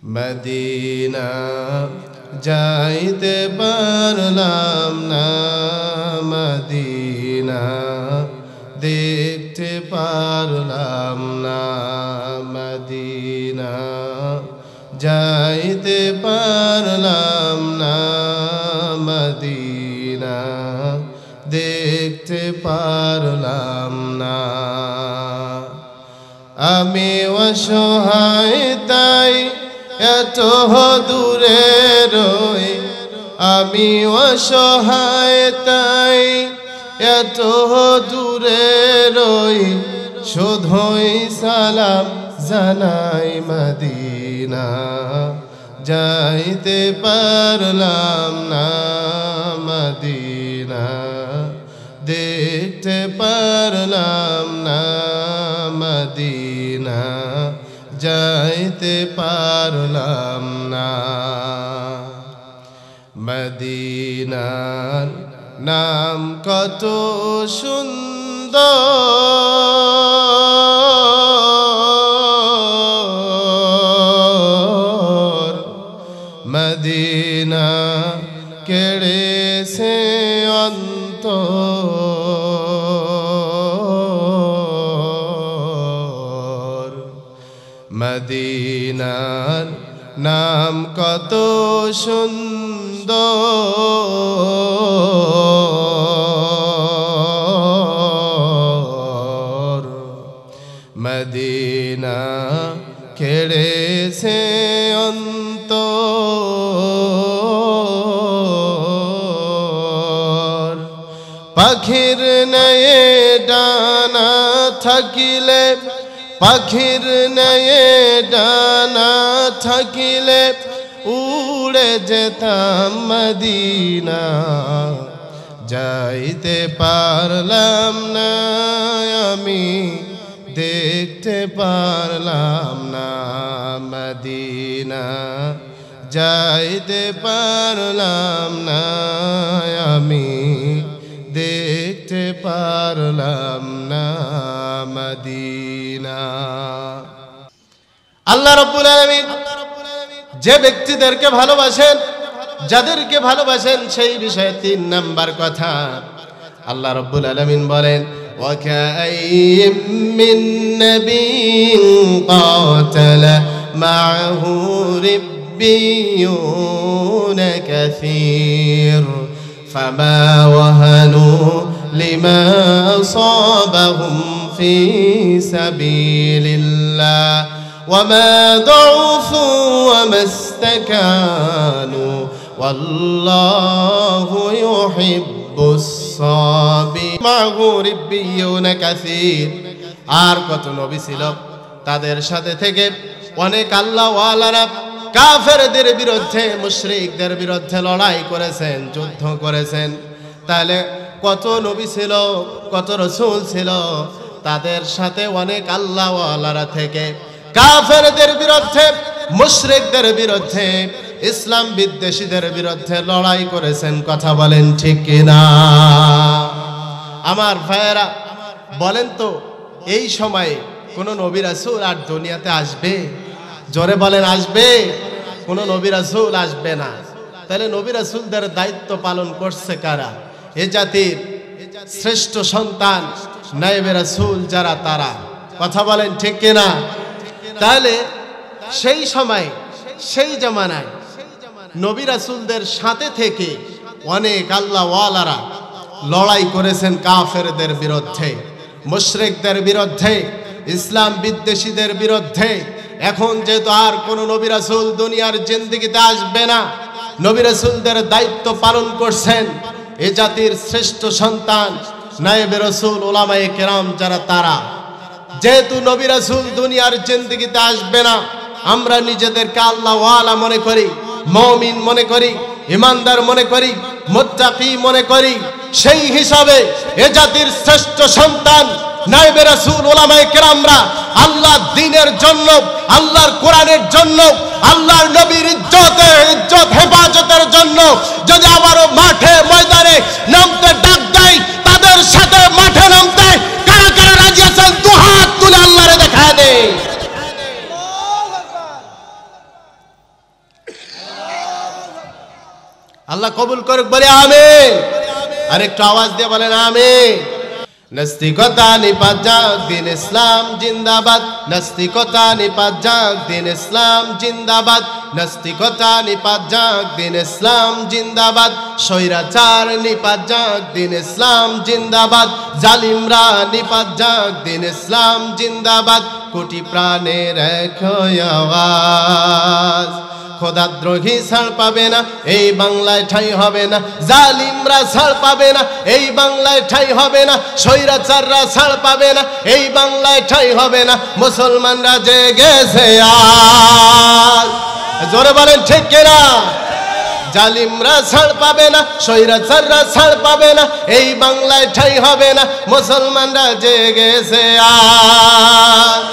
Medina যাইতে পারলাম না, মদিনা দেখতে পারলাম না, মদিনা যাইতে পারলাম না, মদিনা দেখতে পারলাম না। আমি অসহায় তাই এত দূরে রই, আমি অসহায় তাই এত দূরে রই, শুধুই সালাম জানাই মদিনা যাইতে পারলাম না, মদিনা দেখতে পারলাম না, মদিনা যাইতে পারলাম না। মদিনার নাম কত সুন্দর, মদিনা কেড়েছে অন্তর, মদিনার নাম কত সুন্দর, মদিনা কেড়েছে অন্তর। পাখির নয়ে ডানা থাকিলে, পাখির নয়ে ডানা থাকিলে উড়ে যেতাম মদিনা যাইতে পারলাম না, আমি দেখতে পারলাম না, মদিনা যাইতে পারলাম না, আমি দেখতে পারলাম না, মদিনা। আল্লাহ রাব্বুল আলামিন যে ব্যক্তিদেরকে ভালোবাসেন, যাদেরকে ভালোবাসেন, সেই বিষয়ে 3 নাম্বার কথা আল্লাহ রাব্বুল আলামিন বলেন, وَكَأَيِّن مِّن نَّبِيٍّ قَاتَلَ مَعَهُ رِبِّيُّونَ كَثِيرٌ فَمَا وَهَنُوا لِمَا أَصَابَهُمْ فِي سَبِيلِ اللَّهِ وَمَا ضَعُفُوا وَمَا اسْتَكَانُوا وَاللَّهُ يُحِبُّ الصَّابِرِينَ معه ربيون كثير। আর কত নবী ছিল, তাদের সাথে থেকে অনেক আল্লাহওয়ালারা কাফেরদের বিরুদ্ধে, মুশরিকদের বিরুদ্ধে লড়াই করেছেন, যুদ্ধ করেছেন। তাহলে কত নবী ছিল, কত রাসূল ছিল, তাদের সাথে অনেক আল্লাহওয়ালারা থেকে কাফেরদের বিরুদ্ধে, মুশরিকদের বিরুদ্ধে, ইসলাম বিদ্বেষীদের বিরুদ্ধে লড়াই করেছেন। কথা বলেন ঠিক কিনা? আমার ভাইয়েরা বলেন তো, এই সময়ে কোন নবী রাসূল আর দুনিয়াতে আসবে? জোরে বলেন, আসবে? কোন নবী রাসূল আসবে না। তাহলে নবী রাসূলদের দায়িত্ব পালন করছে কারা? এ জাতির শ্রেষ্ঠ সন্তান নায়েবে রাসূল যারা, তারা। কথা বলেন ঠিক কিনা? তাহলে সেই সময়, সেই জামানায় নবী রাসূলদের সাথে থেকে অনেক আল্লাহওয়ালারা লড়াই করেছেন কাফেরদের বিরুদ্ধে, মুশরিকদের বিরুদ্ধে, ইসলাম বিদ্বেষীদের বিরুদ্ধে। এখন যেহেতু আর কোন নবী রাসূল দুনিয়ার জিন্দেগিতে আসবে না, নবী রাসূলদের দায়িত্ব পালন করছেন এ জাতির শ্রেষ্ঠ সন্তান নায়েবে রাসূল উলামায়ে কেরাম যারা, তারা। যেহেতু নবী রাসূল দুনিয়ার জিন্দেগিতে আসবে না, আমরা নিজেদেরকে আল্লাহওয়ালা মনে করি, মুমিন মনে করি, ইমানদার মনে করি, মুত্তাকি মনে করি। সেই হিসাবে এ জাতির শ্রেষ্ঠ সন্তান নায়েবে রাসূল উলামায়ে কেরামরা আল্লাহর দ্বীনের জন্য, আল্লাহর কোরআনের জন্য, আল্লাহর নবীর ইজ্জত হেফাজতের জন্য যদি আবারও মাঠে ময়দানে নামতে ডাক দেয়, তাদের সাথে মাঠে নামতে কারা কারা রাজি আছেন? দুহাত তুলে আল্লাহরে দেখায় দেয়। আল্লাহ কবুল করুক, বলে আমিন। আর একটু আওয়াজ দিয়ে বলেন আমিন। নাস্তিকতা নিপাত যাক, দিন ইসলাম জিন্দাবাদ। নাস্তিকতা নিপাত যাক, দিন ইসলাম জিন্দাবাদ। নাস্তিকতা নিপাত যাক, দিন ইসলাম জিন্দাবাদ। স্বৈরাচার নিপাত যাক, দিন ইসলাম জিন্দাবাদ। জালিমরা নিপাত যাক, দিন ইসলাম জিন্দাবাদ। কোটি প্রাণের এক আওয়াজ, খোদাদ্রোহী ছাড় পাবে না, এই বাংলায় ঠাঁই হবে না। জালিমরা ছাড় পাবে না, এই বাংলায় ঠাঁই হবে না। স্বৈরাচাররা ছাড় পাবে না, এই বাংলায় ঠাঁই হবে না। মুসলমানরা জেগেছে আজ, জোরে বলেন ঠিক কিনা? জালিমরা ছাড় পাবে না, স্বৈরাচাররা ছাড় পাবে না, এই বাংলায় ঠাঁই হবে না। মুসলমানরা জেগেছে আজ।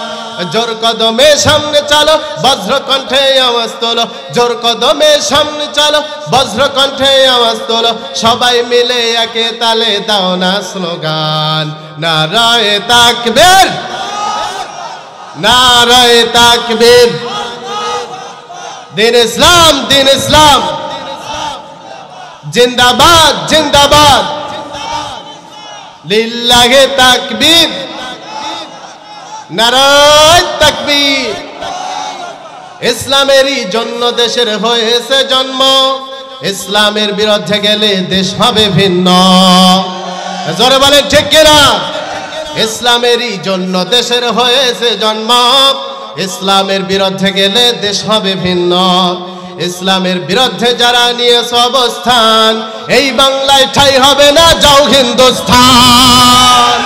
জোর কদমে সামনে চলো, বজ্র কণ্ঠে আওয়াজ তোলো। জোর কদমে সামনে চলো, বজ্র কণ্ঠে আওয়াজ তোলো। সবাই মিলে একে তালে দাও না স্লোগান, নারায়ে তাকবীর, নারায়ে তাকবীর। দিন ইসলাম, দিন ইসলাম জিন্দাবাদ, জিন্দাবাদ। লিল্লাহে তাকবীর, নারায়ে তাকবীর। ইসলামেরই জন্য দেশের হয়েছে জন্ম, ইসলামের বিরুদ্ধে গেলে দেশ হবে ভিন্ন। জোরে বলেন ঠিক কিনা? ইসলামেরই জন্য দেশের হয়েছে জন্ম, ইসলামের বিরুদ্ধে গেলে দেশ হবে ভিন্ন। ইসলামের বিরুদ্ধে যারা নিয়েছে অবস্থান, এই বাংলায় ঠাঁই হবে না, যাও হিন্দুস্তান।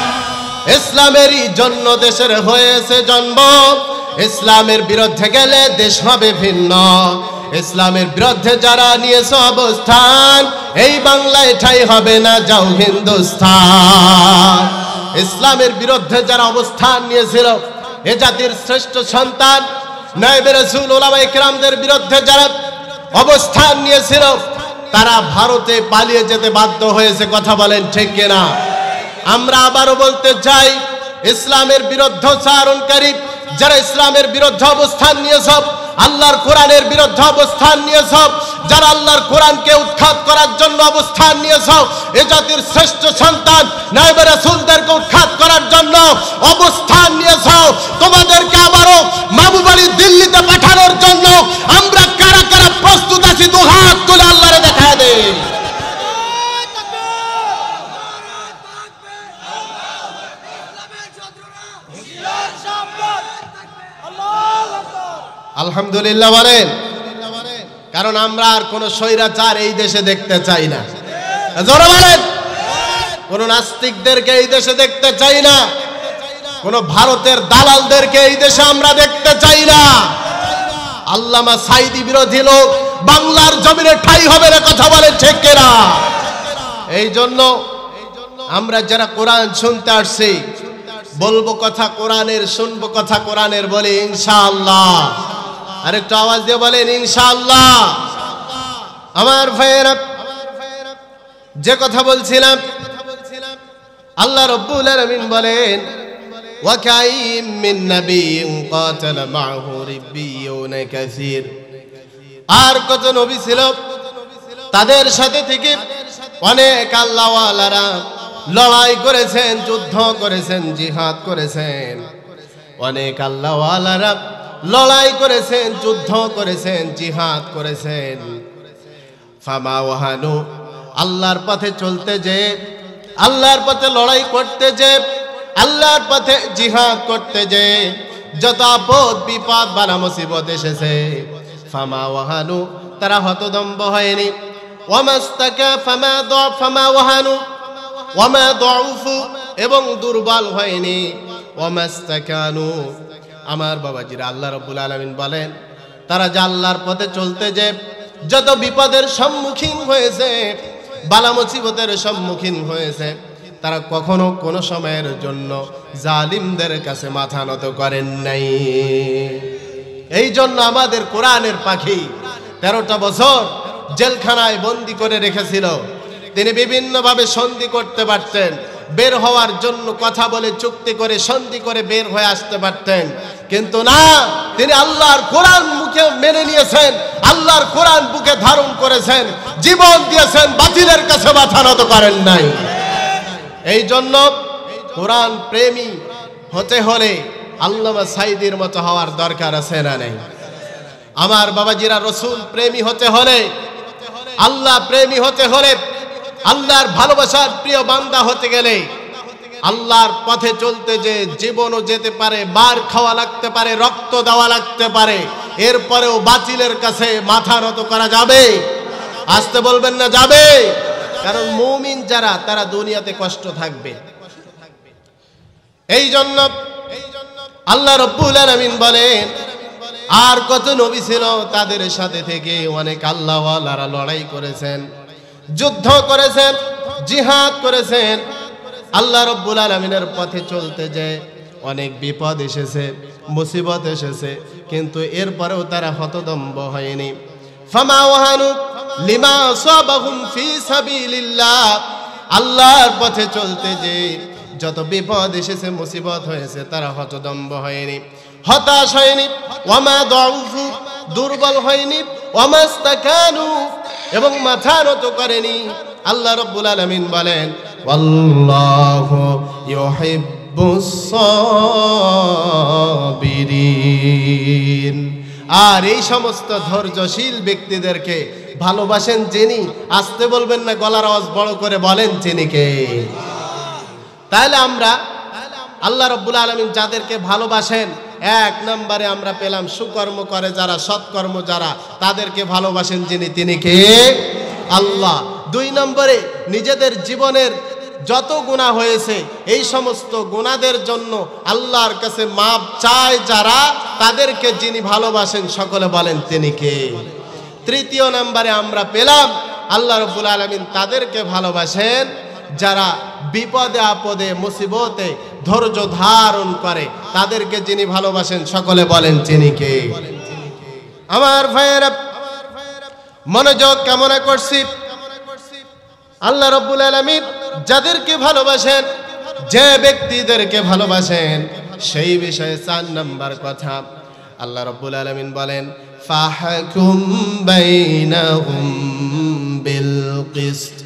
ইসলামেরই জন্য দেশের হয়েছে জন্ম, ইসলামের বিরুদ্ধে গেলে দেশ হবে ভিন্ন। ইসলামের বিরুদ্ধে যারা নিয়েছে অবস্থান, এই বাংলায় ঠাঁই হবে না, যাও হিন্দুস্তান। ইসলামের বিরুদ্ধে যারা অবস্থান নিয়েছিল, এ জাতির শ্রেষ্ঠ সন্তান নায়েবে রাসূল উলামায়ে কেরামদের বিরুদ্ধে যারা অবস্থান নিয়েছিল, তারা ভারতে পালিয়ে যেতে বাধ্য হয়েছে। কথা বলেন ঠিক কিনা? আমরা আবারও বলতে চাই, ইসলামের বিরুদ্ধচারণকারী যারা ইসলামের বিরুদ্ধে অবস্থান নিয়েছে, আল্লাহর কোরআনের বিরুদ্ধে অবস্থান নিয়েছে, যারা আল্লাহর কোরআনকে উৎখাত করার জন্য অবস্থান নিয়েছে, এ জাতির শ্রেষ্ঠ সন্তান নায়েবে রাসূলদেরকে উৎখাত করার জন্য অবস্থান নিয়েছে, তোমাদেরকে আবারও মাহবুব আলী দিল্লিতে পাঠানোর জন্য আমরা কারা কারা প্রস্তুত আছি? দু হাত তুলে আল্লাহরে দেখায় দেই। আলহামদুলিল্লাহ বলেন। কারণ আমরা আর কোন স্বৈরাচার এই দেশে দেখতে চাই না। জোরে বলেন। কোন নাস্তিকদেরকে এই দেশে দেখতে চাই না, কোন ভারতের দালালদেরকে এই দেশে আমরা দেখতে চাই না। আল্লামা সাঈদী বিরোধী লোক বাংলার জমিনে ঠাঁই হবে না। কথা বলেন ঠিক কিনা? এই জন্য আমরা যারা কোরআন শুনতে আসছি, বলবো কথা কোরআনের, শুনবো কথা কোরআনের, বলি ইনশাআল্লাহ। আর একটু আওয়াজ দিয়ে বলেন ইনশাআল্লাহ। আমার ভাইয়েরা, যে কথা বলছিলাম, আল্লাহ রাব্বুল আলামিন বলেন, ওয়া কাইম মিন নাবিয়্যিন কাতালা মা'হু রিব্বিয়ুন কাসীর। আর কত নবী ছিল, তাদের সাথে থেকে অনেক আল্লাহওয়ালারা লড়াই করেছেন, যুদ্ধ করেছেন, জিহাদ করেছেন। অনেক আল্লাহওয়ালারা লড়াই করেছেন, যুদ্ধ করেছেন, জিহাদ করেছেন। ফামা ওয়াহানু, আল্লাহর পথে চলতে যে, আল্লাহর পথে লড়াই করতে যে, আল্লাহর পথে জিহাদ করতে যে যত আপদ বিপদ বালা মুসিবত এসেছে, ফামা ওয়াহানু, তারা হতদম্ব হয়নি। ওয়ামাস্তাকা ফামা ওয়াহানু ওয়ামা দুউফু, এবং দুর্বল হয়নি। ওয়ামাস্তাকানু, আমার বাবাজিরা, আল্লাহ রাব্বুল আলামিন বলেন, তারা যে আল্লাহর পথে চলতে যে যত বিপদের সম্মুখীন হয়েছে, বালা মুসিবতের সম্মুখীন হয়েছে, তারা কখনো কোনো সময়ের জন্য জালিমদের কাছে মাথা নত করেন নাই। এই জন্য আমাদের কোরআনের পাখি 13টা বছর জেলখানায় বন্দী করে রেখেছিল। তিনি বিভিন্নভাবে সন্ধি করতে পারতেন, বের হওয়ার জন্য কথা বলে চুক্তি করে সন্ধি করে বের হয়ে আসতে পারতেন, কিন্তু না, তিনি আল্লাহর কোরআন মুখে মেনে নিয়েছেন, আল্লাহর কোরআন বুকে ধারণ করেছেন, জীবন দিয়েছেন, বাতিলের কাছে মাথা নত করেন নাই। এই জন্য কোরআন প্রেমী হতে হলে আল্লামা সাইদির মতো হওয়ার দরকার আছে না নেই? আমার বাবাজিরা, রসুল প্রেমী হতে হলে, আল্লাহ প্রেমী হতে হলে, আল্লাহর ভালোবাসার প্রিয় বান্দা হতে গেলে আল্লাহর পথে চলতে যে জীবনও যেতে পারে, বার খাওয়া লাগতে পারে, রক্ত দেওয়া লাগতে পারে, এরপরেও বাতিলের কাছে মাথা নত করা যাবে? আসতে বলবেন না যাবে? কারণ মুমিন যারা, তারা দুনিয়াতে কষ্ট থাকবে। এই জন্য আল্লাহ রাব্বুল আলামিন বলেন, আর কত নবী ছিল, তাদের সাথে থেকে অনেক আল্লাহওয়ালারা লড়াই করেছেন, যুদ্ধ করেছেন, জিহাদ করেছেন। আল্লাহ রাব্বুল আলামিনের পথে চলতে যে অনেক বিপদ এসেছে, মুসিবত এসেছে, কিন্তু এরপরেও তারা হতদম্ব হয়নি। ফামা ওয়াহানু লিমা আসাবাহুম ফি সাবিলিল্লাহ, আল্লাহর পথে চলতে যে যত বিপদ এসেছে, মুসিবত হয়েছে, তারা হতদম্ব হয়নি, হতাশ হয়নি। ওয়ামা দাউফু, দুর্বল হয়নি। ওয়ামাস্তাকানু, এবং মাথা নত করেনি। আল্লাহ রাব্বুল আলামিন বলেন, ওয়াল্লাহু ইউহিব্বুস সাবিরিন, আর এই সমস্ত ধৈর্যশীল ব্যক্তিদেরকে ভালোবাসেন যিনি। আসতে বলবেন না, গলার আওয়াজ বড় করে বলেন যিনি কে। তাহলে আমরা আল্লাহ রাব্বুল আলামিন যাদেরকে ভালোবাসেন, এক নম্বরে আমরা পেলাম সুকর্ম করে যারা, সৎকর্ম যারা, তাদেরকে ভালোবাসেন যিনি, তিনি কে? আল্লাহ। দুই নম্বরে নিজেদের জীবনের যত গুনাহ হয়েছে, এই সমস্ত গুনাহদের জন্য আল্লাহর কাছে মাপ চায় যারা, তাদেরকে যিনি ভালোবাসেন, সকলে বলেন তিনি কে? তৃতীয় নম্বরে আমরা পেলাম আল্লাহ রাব্বুল আলামিন তাদেরকে ভালোবাসেন যারা বিপদে আপদে মুসিবতে ধৈর্য ধারণ করে, তাদেরকে যিনি ভালোবাসেন, সকলে বলেন তিনি কে? আমার ভাইয়েরা, মনোযোগ কামনা করছি, আল্লাহ রাব্বুল আলামিন যাদেরকে ভালোবাসেন, যে ব্যক্তিদেরকে ভালোবাসেন, সেই বিষয়ে 4 নম্বর কথা আল্লাহ রাব্বুল আলামিন বলেন, ফাহকুম বাইনাহুম বিল কিসত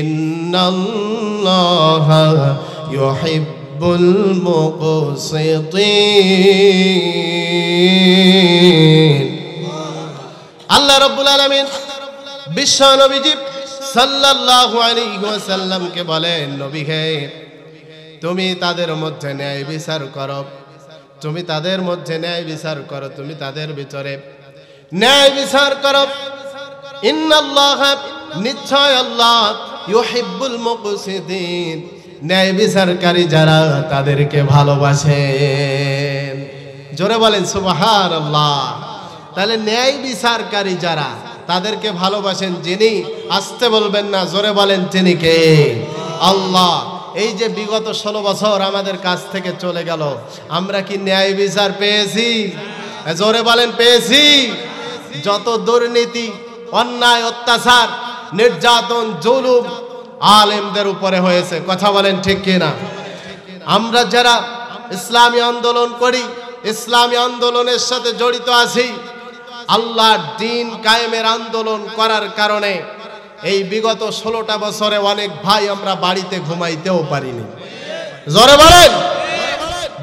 ইন্নাল্লাহা ইউহিব্বুল মুকসিতিন। আল্লাহ রাব্বুল আলামিন বিশ্ব নবীজি সাল্লাল্লাহু আলাইহি ওয়াসাল্লামকে বলেন, নবী হে, তুমি তাদের মধ্যে ন্যায় বিচার করো, তুমি তাদের মধ্যে ন্যায় বিচার করো, তুমি তাদের ভিতরে ন্যায় বিচার করো। ইন্নাল্লাহা, নিশ্চয় আল্লাহ, ইউহিব্বুল মুকসিতিন, ন্যায় বিচারকারী যারা, তাদেরকে ভালোবাসেন। জোরে বলেন সুবহানাল্লাহ। তাহলে ন্যায় বিচারকারী যারা, তাদেরকে ভালোবাসেন যিনি। আসতে বলবেন না, জোরে বলেন তিনি কে? আল্লাহ। এই যে বিগত 16 বছর আমাদের কাছ থেকে চলে গেল, আমরা কি ন্যায় বিচার পেয়েছি? জোরে বলেন পেয়েছি? যত দুর্নীতি, অন্যায়, অত্যাচার, নির্যাতন, জুলুম আলেমদের উপরে হয়েছে, কথা বলেন ঠিক কিনা? আমরা যারা ইসলামী আন্দোলন করি, ইসলামী আন্দোলনের সাথে জড়িত আছি, আল্লাহর দ্বীন কায়েমের আন্দোলন করার কারণে এই বিগত 16টা বছরে অনেক ভাই আমরা বাড়িতে ঘুমাইতেও পারিনি। জোরে বলেন,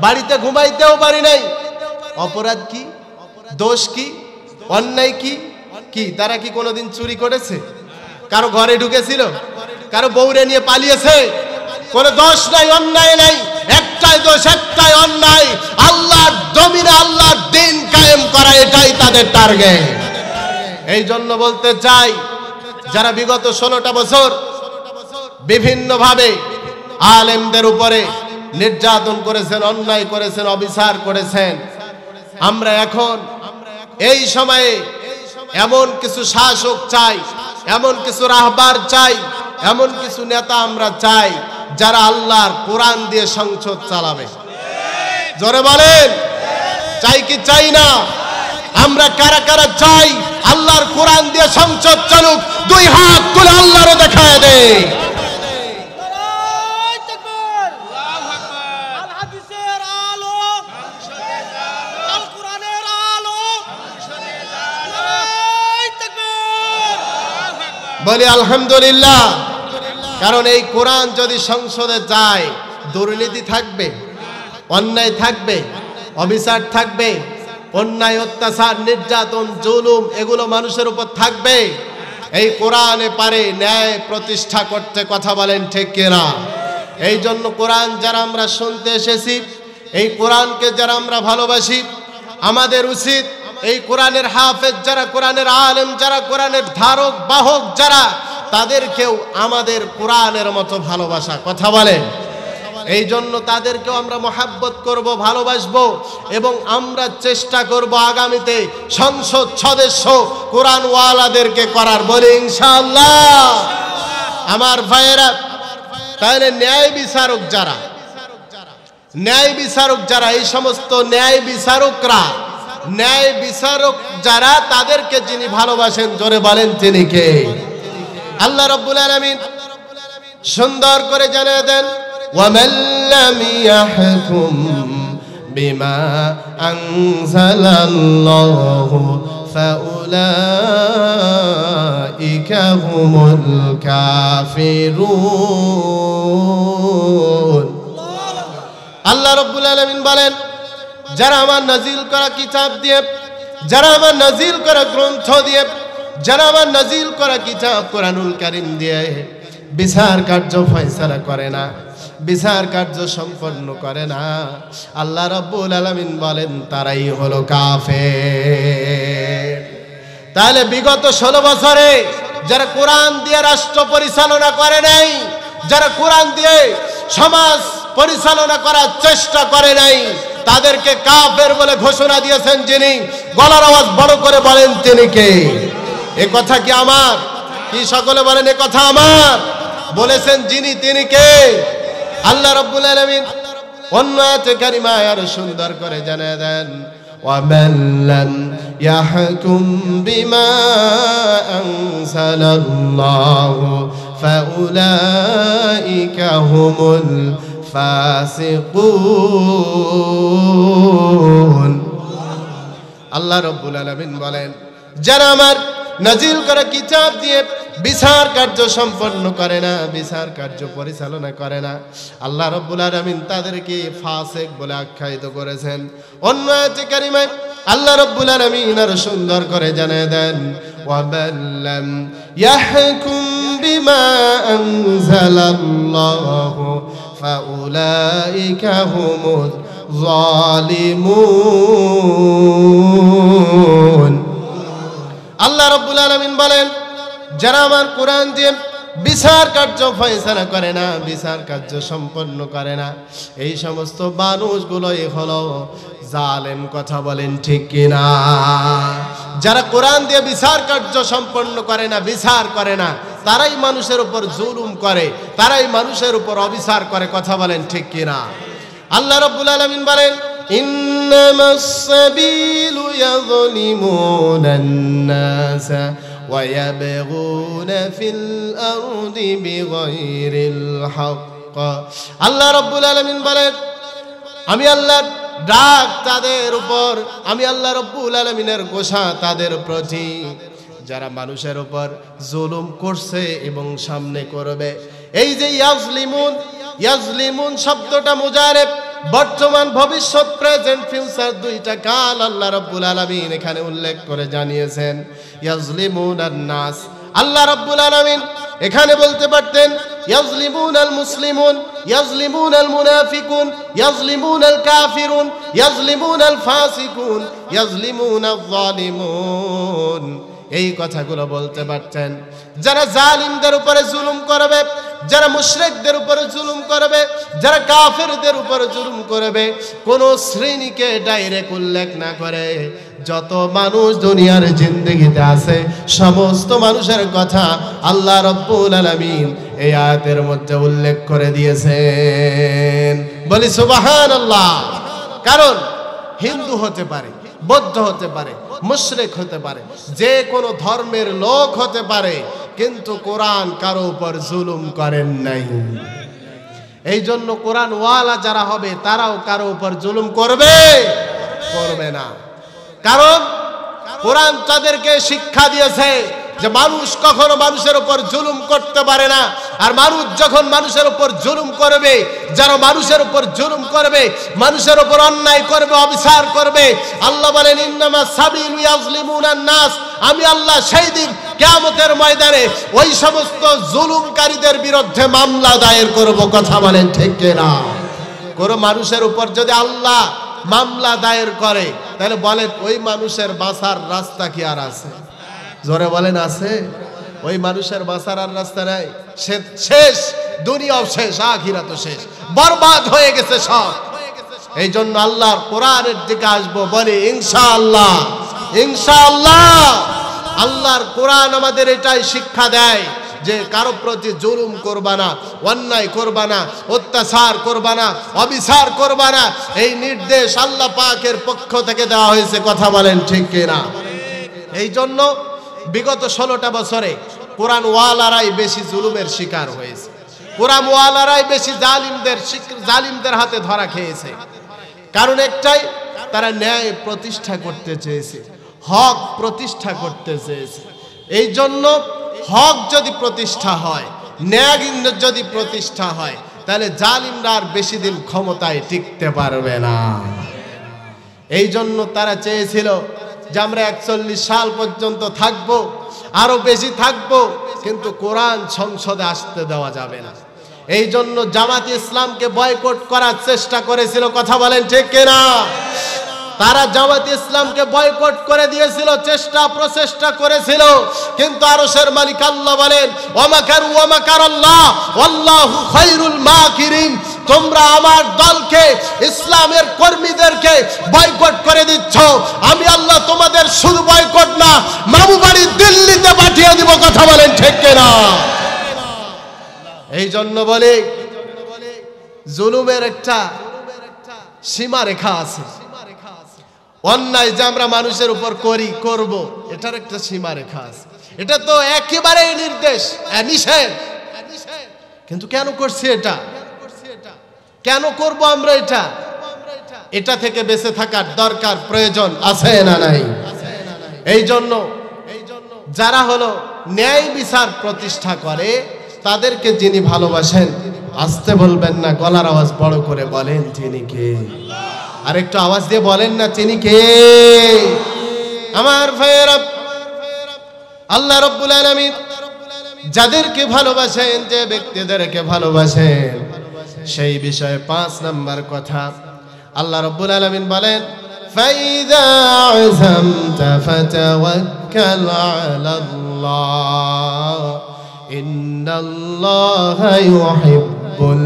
বাড়িতে ঘুমাইতেও পারি নাই। অপরাধ কি? দোষ কি? অন্যায় কি? কি তারা কি কোনোদিন চুরি করেছে? কারো ঘরে ঢুকেছিল? কারো বউরে নিয়ে পালিয়েছে? কোনো দোষ নাই, অন্যায় নাই, একটাই দোষ, একটাই অন্যায়, আল্লাহর জমিনে আল্লাহর দ্বীন কায়েম করা, এটাই তাদের টার্গেট। এই জন্য বলতে চাই, যারা বিগত 16টা বছর বিভিন্নভাবে আলেমদের উপরে নির্যাতন করেছেন, অন্যায় করেছেন, অবিচার করেছেন, আমরা এখন এই সময়ে এমন কিছু শাসক চাই, এমন কিছু রাহবার চাই, এমন কিছু নেতা আমরা চাই যারা আল্লাহর কোরআন দিয়ে সংসদ চালাবে। জোরে বলেন, চাই কি চাই না? আমরা কারা কারা চাই আল্লাহর কোরআন দিয়ে সংসদ চলুক? দুই হাত তুলে আল্লাহরে দেখায় দেয়। বলি আলহামদুলিল্লাহ। কারণ এই কোরআন যদি সংসদে যায়, দুর্নীতি থাকবে, অন্যায় থাকবে, অবিচার থাকবে, অন্যায়, অত্যাচার, নির্যাতন, জুলুম এগুলো মানুষের উপর থাকবে। এই কোরআনে পারে ন্যায় প্রতিষ্ঠা করতে, কথা বলেন ঠিক কিনা? এই জন্য কোরআন যারা আমরা শুনতে এসেছি, এই কোরআনকে যারা আমরা ভালোবাসি, আমাদের উচিত এই কোরআনের হাফেজ যারা, কোরআনের আলেম যারা, কোরআনের ধারক বাহক যারা, তাদেরকেও আমাদের কোরআনের মতো ভালোবাসা, কথা বলেন। এই জন্য তাদেরকেও আমরা মহাব্বত করব, ভালোবাসবো, এবং আমরা চেষ্টা করব আগামীতে সংসদ সদস্য কোরআনওয়ালাদেরকে করার, বলি ইনশাআল্লাহ। আমার ভাইয়েরা, তাহলে ন্যায় বিচারক যারা, ন্যায় বিচারক যারা, এই সমস্ত ন্যায় বিচারকরা, ন্যায় বিচারক যারা, তাদেরকে যিনি ভালোবাসেন, জোরে বলেন তিনি কে? আল্লাহ রাব্বুল আলামিন সুন্দর করে জানিয়ে দেন, وَمَن لَّمْ يَحْكُم بِمَا أَنزَلَ اللَّهُ فَأُولَٰئِكَ هُمُ الْكَافِرُونَ। আল্লাহ রাব্বুল আলামিন বলেন, যারা আমার নাজিল করা কিতাব দিয়ে, যারা আমার নাজিল করা গ্রন্থ দিয়ে, যারা আমার নাজিল করা কিতাব কোরআনুল কারীম দিয়ে বিচার কার্য ফয়সালা করে না, বিচার কার্য সম্পন্ন করে না, আল্লাহ রাব্বুল আলামিন বলেন তারাই হলো কাফের। তাহলে বিগত 16 বছরে যারা কোরআন দিয়ে রাষ্ট্র পরিচালনা করে নাই, যারা কোরআন দিয়ে সমাজ পরিচালনা করার চেষ্টা করে নাই, তাদেরকে কাফের বলে ঘোষণা দিয়েছেন যিনি, গলার আওয়াজ বড় করে বলেন তিনি কে? এ কথা কি আমার? কি সকলে বলেন এ কথা আমার? বলেছেন যিনি, তিনি কে? আল্লাহ রাব্বুল আলামিন অন্য আয়াতে কারিমায় আরো সুন্দর করে জানিয়ে দেন, وَمَن لَّمْ يَحْكُم بِمَا أَنزَلَ اللَّهُ فَأُولَٰئِكَ هُمُ الْفَاسِقُونَ। আল্লাহ রাব্বুল আলামিন বলেন, যারা আমার নাজিল করা কিতাব দিয়ে বিচার কার্য সম্পন্ন করে না, বিচার কার্য পরিচালনা করে না, আল্লাহ রাব্বুল আলামিন তাদেরকে ফাসিক বলে আখ্যায়িত করেছেন। অন্য আয়াতে কারিমায় আল্লাহ রাব্বুল আলামিন আরো সুন্দর করে জানিয়ে দেন, وَمَن لَّمْ يَحْكُم بِمَا أَنزَلَ اللَّهُ فَأُولَٰئِكَ هُمُ الظَّالِمُونَ। আল্লাহ রাব্বুল আলামিন বলেন, যারা আমার কোরআন দিয়ে বিচার কার্য ফয়সালা করে না, বিচার কার্য সম্পন্ন করে না, এই সমস্ত মানুষগুলোই হলো জালেম, কথা বলেন ঠিক কিনা? যারা কোরআন দিয়ে বিচার কার্য সম্পন্ন করে না, বিচার করে না, তারাই মানুষের উপর জুলুম করে, তারাই মানুষের উপর অবিচার করে, কথা বলেন ঠিক কিনা? আল্লাহ রাব্বুল আলামিন বলেন, ইন্নামাস সাবিলু ইয়াযলিমুনান নাস ওয়া ইয়াবগুনা ফিল আরদি বিগাইরিল হক। আল্লাহ রাব্বুল আলামিন বলেন, আমি আল্লাহর ডাক তাদের উপর, আমি আল্লাহ রাব্বুল আলামিনের ঘোষণা তাদের প্রতি, যারা মানুষের উপর জুলুম করছে এবং সামনে করবে। এই যে ইয়াজলিমুন, ইয়াজলিমুন শব্দটা মুজারেব, বর্তমান, ভবিষ্যৎ, প্রেজেন্ট, ফিউচার, দুইটা কাল আল্লাহ রাব্বুল আলামিন এখানে উল্লেখ করে জানিয়েছেন। ইয়াজলিমুনান নাস, আল্লাহ রাব্বুল আলামিন এখানে বলতে পারতেন ইয়াজলিমুনাল মুসলিমুন, ইয়াজলিমুনাল মুনাফিকুন, ইয়াজলিমুনাল কাফিরুন, ইয়াজলিমুনাল ফাসিকুন, ইয়াজলিমুনাল যালিমুন, এই কথাগুলো বলতে পারতেন। যারা জালিমদের উপরে জুলুম করবে, যারা মুশরিকদের উপরে জুলুম করবে, যারা কাফেরদের উপরে জুলুম করবে, কোন শ্রেণীকে ডাইরেক্ট উল্লেখ না করে যত মানুষ দুনিয়ার জিন্দেগিতে আছে, সমস্ত মানুষের কথা আল্লাহ রাব্বুল আলামিন এই আয়াতের মধ্যে উল্লেখ করে দিয়েছেন। বলি সুবহানাল্লাহ। কারণ হিন্দু হতে পারে, বৌদ্ধ হতে পারে, মুশরিক হতে পারে, যে কোনো ধর্মের লোক হতে পারে, কিন্তু কোরআন কারো উপর জুলুম করেন নাই। এই জন্য কোরআন ওয়ালা যারা হবে তারাও কারো উপর জুলুম করবে না। কারণ কোরআন তাদেরকে শিক্ষা দিয়েছে যে মানুষ কখনো মানুষের উপর জুলুম করতে পারে না। আর মানুষ যখন মানুষের উপর জুলুম করবে, যারা মানুষের উপর জুলুম করবে, মানুষের উপর অন্যায় করবে, অবিচার করবে, আল্লাহ বলেন ইন্নামা সাবিলু ইয়াজলিমুনান নাস, আমি আল্লাহ সেই দিন কিয়ামতের ময়দানে ওই সমস্ত জুলুমকারীদের বিরুদ্ধে মামলা দায়ের করব। কথা বলেন ঠিক কিনা? কোনো মানুষের উপর যদি আল্লাহ মামলা দায়ের করে, তাহলে বলেন ওই মানুষের বাঁচার রাস্তা কি আর আছে? জোরে বলেন আছে? ওই মানুষের বাঁচার আর রাস্তা নাই। শেষ, দুনিয়াও শেষ, আখিরাতও শেষ, বরবাদ হয়ে গেছে সব। এই জন্য আল্লাহর কোরআনের দিকে আসবো, বলি ইনশাআল্লাহ। ইনশাআল্লাহ আল্লাহর কোরআন আমাদের এটাই শিক্ষা দেয় যে কারো প্রতি জুলুম করবা না, অন্যায় করবা না, অত্যাচার করবা না, অবিচার করবা না। এই নির্দেশ আল্লাহ পাকের পক্ষ থেকে দেওয়া হয়েছে। কথা বলেন ঠিক কিনা? এই জন্য বিগত 16টা বছরে কোরআন ওয়ালারাই বেশি জুলুমের শিকার হয়েছে। কোরআন ওয়ালারাই বেশি জালিমদের হাতে ধরা খেয়েছে। কারণ একটাই, তারা ন্যায় প্রতিষ্ঠা করতে চেয়েছে, হক প্রতিষ্ঠা করতে চেয়েছে। এই জন্য হক যদি প্রতিষ্ঠা হয়, ন্যায় যদি প্রতিষ্ঠা হয়, তাহলে জালিমরা আর বেশি দিন ক্ষমতায় টিকতে পারবে না। এই জন্য তারা চেয়েছিল যে আমরা 41 সাল পর্যন্ত থাকবো, আরো বেশি থাকবো, কিন্তু কোরআন সংসদে আসতে দেওয়া যাবে না। এই জন্য জামাত ইসলামকে বয়কট করার চেষ্টা করেছিল। কথা বলেন ঠিক কিনা? তারা জামাত ইসলামকে বয়কট করে দিয়েছিল, প্রচেষ্টা করেছিল, কিন্তু আরশের মালিক আল্লাহ বলেন ওয়ামাকারু ওয়ামাকারাল্লাহ ওয়াল্লাহু খায়রুল মাকিরিন। তোমরা আমার দলকে, ইসলামের কর্মীদেরকে বয়কট করে দিচ্ছ, আমি আল্লাহ তোমাদের শুধু বয়কট না, মামু বাড়ি দিল্লিতে পাঠিয়ে দিব। কথা বলেন ঠিক কিনা? এই জন্য বলে জুলুমের একটা সীমা রেখা আছে। অন্যায় যে আমরা মানুষের উপর করব, এটার একটা সীমা রেখা আছে। এটা তো একেবারে নির্দেশ, নিষেধ। কিন্তু কেন করছি এটা? কেন করব আমরা এটা? এটা থেকে বেঁচে থাকার দরকার, প্রয়োজন আছে না নাই? এই জন্য যারা হলো ন্যায় বিচার প্রতিষ্ঠা করে, তাদেরকে যিনি ভালোবাসেন, আসতে বলবেন না, গলার আওয়াজ বড় করে বলেন তিনি কে? আর একটু আওয়াজ দিয়ে বলেন না তিনি কে? আমার ভাইয়েরা, আল্লাহ রাব্বুল আলামিন যাদেরকে ভালোবাসেন, যে ব্যক্তিদেরকে ভালোবাসেন, সেই বিষয়ে 5 নাম্বার কথা আল্লাহ রাব্বুল আলামিন বলেন ফাইযা আযামতা ফাতাওয়াক্কাল আলাল্লাহ ইন্নাল্লাহা ইউহিব্বুল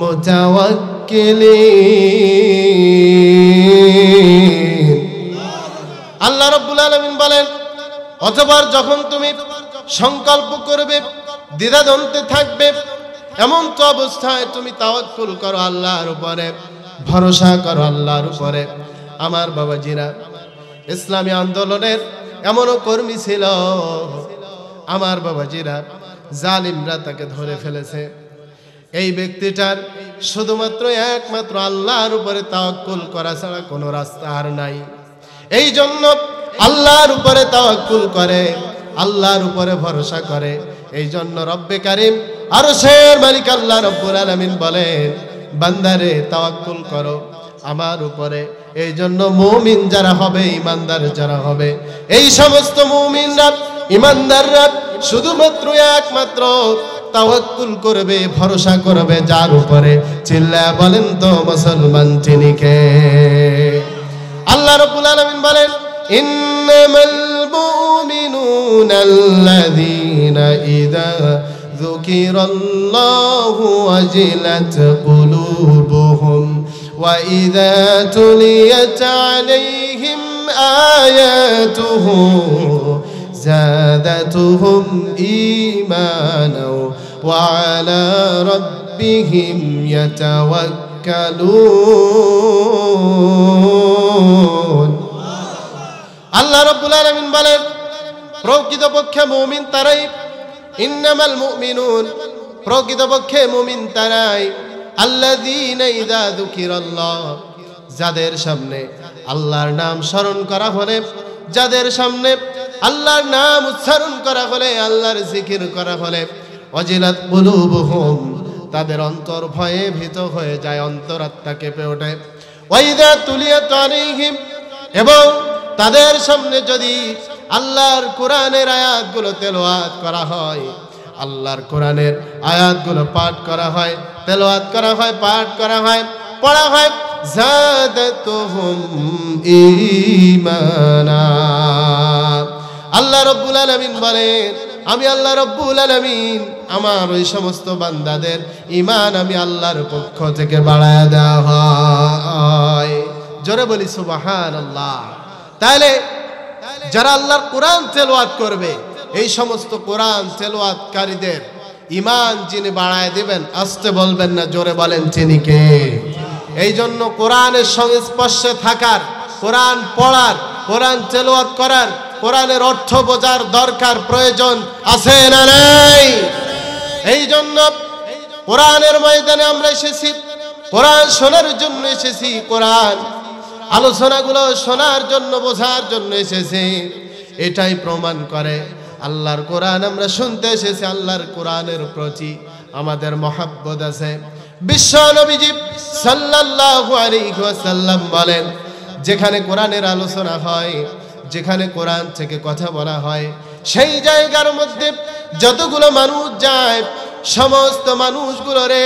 মুতাওয়াক্কিলিন। আল্লাহ রাব্বুল আলামিন বলেন, অতঃপর যখন তুমি সংকল্প করবে, দ্বিধাদ্বন্দ্বে থাকবে, এমন তো অবস্থায় তুমি তাওয়াক্কুল করো আল্লাহর উপরে, ভরসা করো আল্লাহর উপরে। আমার বাবাজিরা, ইসলামী আন্দোলনের এমনও কর্মী ছিল, আমার বাবাজিরা, জালিমরা তাকে ধরে ফেলেছে। এই ব্যক্তিটার শুধুমাত্র একমাত্র আল্লাহর উপরে তাওয়াক্কুল করা ছাড়া কোনো রাস্তা আর নাই। এই জন্য আল্লাহর উপরে তাওয়াক্কুল করে, আল্লাহর উপরে ভরসা করে। এই জন্য রব্বে কারীম আরশের মালিক আল্লাহ রাব্বুল আলামিন বলেন, বান্দারে তাওয়াক্কুল করো আমার উপরে। এই জন্য মুমিন যারা হবে, ইমানদার যারা হবে, এই সমস্ত মুমিনরা, ইমানদাররা শুধুমাত্র একমাত্র তাওয়াক্কুল করবে, ভরসা করবে যার উপরে। চিল্লায়া বলেন তো মুসলমান তিনি কে? আল্লাহ রাব্বুল আলামিন বলেন ইন্নামাল মুমিনুনাল্লাযীনা ইযা যুকিরাল্লাহু ওয়াজিলাত কুলুবুহুম ওয়া ইযা তুলিয়াত আলাইহিম আয়াতুহু زادتهم إيمانا وعلى ربهم يتوكلون। আল্লাহ রাব্বুল আলামিন বলেন, প্রকৃতপক্ষে মুমিন তারাই, ইন্নামাল মুমিনুন, প্রকৃতপক্ষে মুমিন তারাই, আল্লাযীনা ইযা যুকিরাল্লাহ, যাদের সামনে আল্লাহর নাম স্মরণ করা হলে, যাদের সামনে আল্লাহর নাম উচ্চারণ করা হলে, আল্লাহর জিকির করা হলে, ওয়াজিলাত কুলুবুহুম, তাদের অন্তর ভয়ে ভীত হয়ে যায়, অন্তরাত্মা কেঁপে ওঠে। ওয়াইদা তুলিয়াত আলাইহিম, এবং তাদের সামনে যদি আল্লাহর কোরআনের আয়াতগুলো তেলাওয়াত করা হয়, আল্লাহর কোরআনের আয়াতগুলো পাঠ করা হয়, তেলাওয়াত করা হয়, পাঠ করা হয়, পড়া হয়, যাদাতুহুম ঈমানা। আল্লাহ রাব্বুল আলামিন বলেন, আমি আল্লাহ রাব্বুল আলামিন আমার ওই সমস্ত বান্দাদের ঈমান আমি আল্লাহর পক্ষ থেকে বাড়ায় দেওয়া হয়। জোরে বলি সুবহানাল্লাহ। তাহলে যারা আল্লাহর কোরআন তেলাওয়াত করবে, এই সমস্ত কোরআন তেলাওয়াতকারীদের ঈমান যিনি বাড়ায় দিবেন, আস্তে বলবেন না, জোরে বলেন তিনি কে? এই জন্য কোরআনের সংস্পর্শে থাকার, কোরআন পড়ার, কোরআন তেলাওয়াত করার, কোরআনের অর্থ বোঝার দরকার, প্রয়োজন আছে না নাই? এই জন্য কোরআনের ময়দানে আমরা এসেছি, কোরআন শোনার জন্য এসেছি, কোরআন আলোচনাগুলো শোনার জন্য, বোঝার জন্য এসেছি। এটাই প্রমাণ করে আল্লাহর কোরআন আমরা শুনতে এসেছি, আল্লাহর কোরআনের প্রতি আমাদের মহব্বত আছে। বিশ্ব নবীজি সাল্লাল্লাহু আলাইহি ওয়াসাল্লাম বলেন, যেখানে কোরআনের আলোচনা হয়, যেখানে কোরআন থেকে কথা বলা হয়, সেই জায়গার মধ্যে যতগুলো মানুষ যায়, সমস্ত মানুষগুলোরে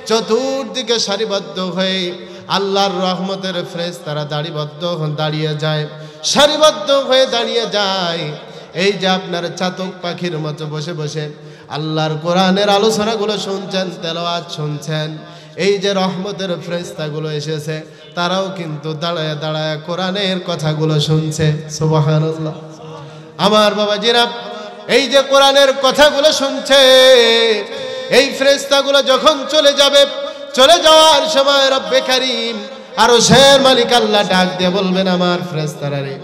চতুর্দিকে সারিবদ্ধ হয়ে আল্লাহর রহমতের ফেরেশতারা দাঁড়িয়ে যায়, সারিবদ্ধ হয়ে দাঁড়িয়ে যায়। এই যে আপনার চাতক পাখির মতো বসে বসে আল্লাহর কোরআনের আলোচনাগুলো শুনছেন, তেলাওয়াত শুনছেন, এই যে রহমতের ফেরেশতাগুলো এসেছে, তারাও কিন্তু দাঁড়ায় দাঁড়ায় কোরআনের কথাগুলো শুনছে। সুবহানাল্লাহ। আমার বাবাজিরা, এই যে কোরআনের কথাগুলো শুনছে, এই ফেরেশতাগুলো যখন চলে যাবে, চলে যাওয়ার সময় রব্বে কারীম আরশের মালিক আল্লাহ ডাক দিয়ে বলবেন, আমার ফেরেশতারা রে,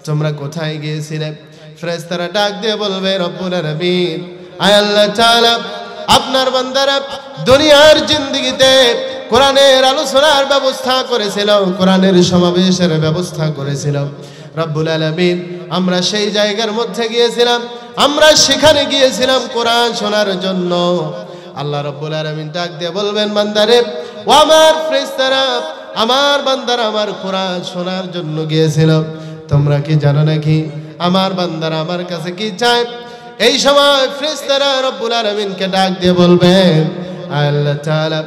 তোমরা কোথায় গিয়েছিলে? ফেরেশতারা ডাক দিয়ে বলবে, রব্বুল আলামিন, আয় আল্লাহ তাআলা, আপনার বান্দারা দুনিয়ার জিন্দেগিতে কোরআনের আলোচনার ব্যবস্থা করেছিল, কোরআনের সমাবেশের ব্যবস্থা করেছিল। রব্বুল আলামিন, আমরা সেই জায়গার মধ্যে গিয়েছিলাম, আমরা সেখানে গিয়েছিলাম কোরআন শোনার জন্য। আল্লাহ রাব্বুল আলামিন ডাক দিয়ে বলবেন, বান্দারে, ও আমার ফেরেশতারা, আমার বান্দারা আমার কোরআন শোনার জন্য গিয়েছিল। তোমরা কি জানো নাকি আমার বান্দারা আমার কাছে কি চায়? এই সময় ফেরেশতারা রব্বুল আলামিনকে ডাক দিয়ে বলবেন, আল্লাহ তাআলা,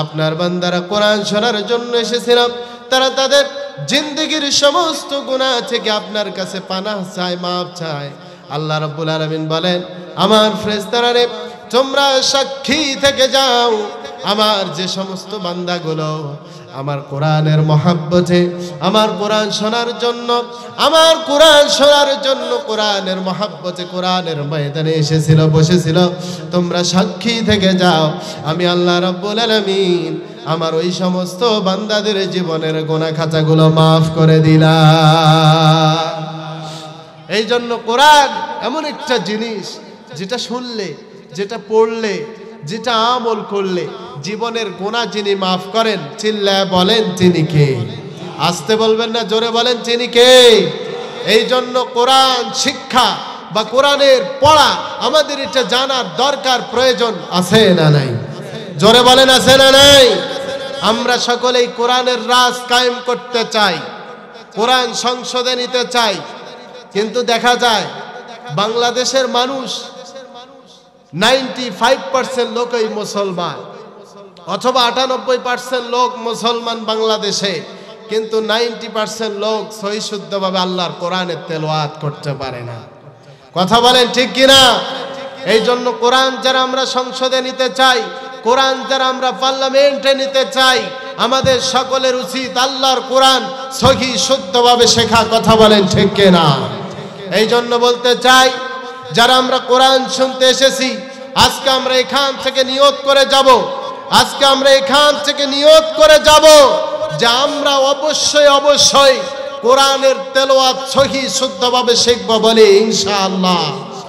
আপনার বান্দারা কোরআন শোনার জন্য এসেছিল, তারা তাদের জিন্দেগীর সমস্ত গুনাহ থেকে আপনার কাছে পানাহ চায়, মাফ চায়। আল্লাহ রাব্বুল আলামিন বলেন, আমার ফেরেশতারা রে, তোমরা সাক্ষী থেকে যাও, আমার যে সমস্ত বান্দাগুলো আমার কোরআনের মহব্বতে, আমার কোরআন শোনার জন্য, আমার কোরআন শোনার জন্য কোরআনের মহব্বতে কোরআনের ময়দানে এসেছিল, বসেছিল, তোমরা সাক্ষী থেকে যাও, আমি আল্লাহ রাব্বুল আলামিন আমার ওই সমস্ত বান্দাদের জীবনের গুনাহ খাতাগুলো মাফ করে দিলাম। এই জন্য কোরআন এমন একটা জিনিস, যেটা শুনলে, যেটা পড়লে, যেটা আমল করলে জীবনের গুনাহ যিনি মাফ করেন, চিল্লায় বলেন তিনি কে? আস্তে বলবেন না, জোরে বলেন তিনি কে? এই জন্য কোরআন শিক্ষা বা কোরআনের পড়া আমাদের এটা জানার দরকার, প্রয়োজন আছে না নাই? জোরে বলেন আছে না নাই? আমরা সকলেই কোরআনের রাজ কায়েম করতে চাই, কোরআন সংসদে নিতে চাই, কিন্তু দেখা যায় বাংলাদেশের মানুষ 95% লোকই মুসলমান, অথবা 98% লোক মুসলমান বাংলাদেশে, কিন্তু 90% লোক সহি শুদ্ধভাবে আল্লাহর কোরআনের তেলাওয়াত করতে পারে না। কথা বলেন ঠিক কিনা? এই জন্য কোরআন যারা আমরা সংসদে নিতে চাই, কোরআন যারা আমরা পার্লামেন্টে নিতে চাই, আমাদের সকলের উচিত আল্লাহর কোরআন সহি শুদ্ধভাবে শেখা। কথা বলেন ঠিক কিনা? এই জন্য বলতে চাই, যারা আমরা কোরআন শুনতে এসেছি, আজকে আমরা এখান থেকে নিয়ত করে যাব, আজকে আমরা এখান থেকে নিয়ত করে যাব যে আমরা অবশ্যই অবশ্যই কোরআনের তেলাওয়াত সহি শুদ্ধভাবে শিখব বলে ইনশাআল্লাহ।